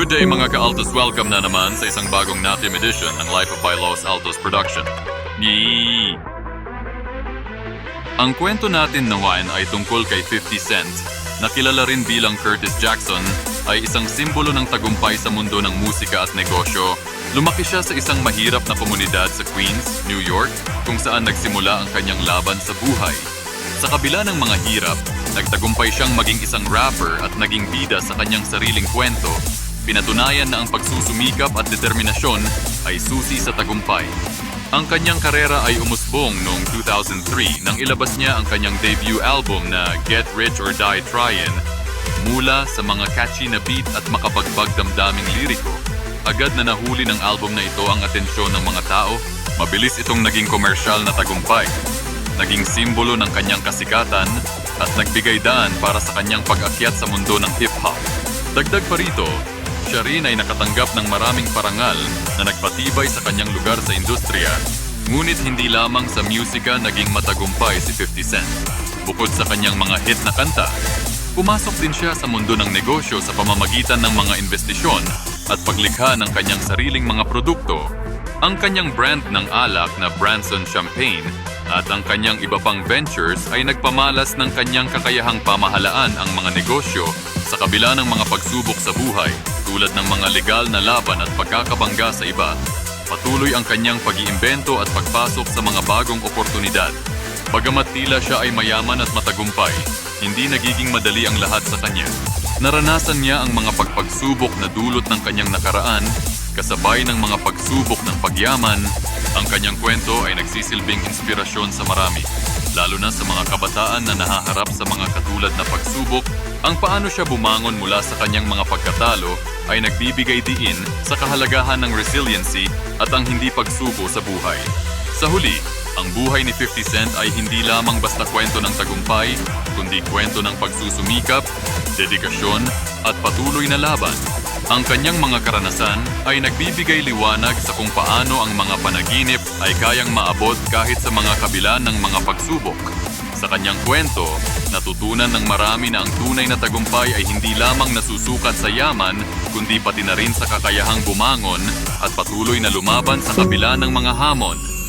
Good day mga ka-Altos, welcome na naman sa isang bagong Natim edition ng Life of by Los Altos production. Yee! Ang kwento natin naman ay tungkol kay 50 Cent, na kilala rin bilang Curtis Jackson, ay isang simbolo ng tagumpay sa mundo ng musika at negosyo. Lumaki siya sa isang mahirap na komunidad sa Queens, New York, kung saan nagsimula ang kanyang laban sa buhay. Sa kabila ng mga hirap, nagtagumpay siyang maging isang rapper at naging bida sa kanyang sariling kwento. Pinatunayan na ang pagsusumikap at determinasyon ay susi sa tagumpay. Ang kanyang karera ay umusbong noong 2003 nang ilabas niya ang kanyang debut album na Get Rich or Die Tryin'. Mula sa mga catchy na beat at makabagbag damdaming liriko, agad na nahuli ng album na ito ang atensyon ng mga tao. Mabilis itong naging komersyal na tagumpay. Naging simbolo ng kanyang kasikatan at nagbigay daan para sa kanyang pag-akyat sa mundo ng hip-hop. Dagdag pa rito, siya rin ay nakatanggap ng maraming parangal na nagpatibay sa kanyang lugar sa industriya. Ngunit hindi lamang sa musika naging matagumpay si 50 Cent. Bukod sa kanyang mga hit na kanta, pumasok din siya sa mundo ng negosyo sa pamamagitan ng mga investisyon at paglikha ng kanyang sariling mga produkto. Ang kanyang brand ng alak na Branson Champagne at ang kanyang iba pang ventures ay nagpamalas ng kanyang kakayahang pamahalaan ang mga negosyo sa kabila ng mga pagsubok sa buhay tulad ng mga legal na laban at pagkakabangga sa iba. Patuloy ang kanyang pag-iimbento at pagpasok sa mga bagong oportunidad. Bagamat tila siya ay mayaman at matagumpay, hindi nagiging madali ang lahat sa kanya. Naranasan niya ang mga pagpagsubok na dulot ng kanyang nakaraan, kasabay ng mga pagsubok ng pagyaman. Ang kanyang kwento ay nagsisilbing inspirasyon sa marami, lalo na sa mga kabataan na nahaharap sa mga katulad na pagsubok. Ang paano siya bumangon mula sa kanyang mga pagkatalo ay nagbibigay diin sa kahalagahan ng resiliency at ang hindi pagsuko sa buhay. Sa huli, ang buhay ni 50 Cent ay hindi lamang basta kwento ng tagumpay, kundi kwento ng pagsusumikap, dedikasyon at patuloy na laban. Ang kanyang mga karanasan ay nagbibigay liwanag sa kung paano ang mga panaginip ay kayang maabot kahit sa mga kabila ng mga pagsubok. Sa kanyang kwento, natutunan ng marami na ang tunay na tagumpay ay hindi lamang nasusukat sa yaman, kundi pati na rin sa kakayahang bumangon at patuloy na lumaban sa kabila ng mga hamon.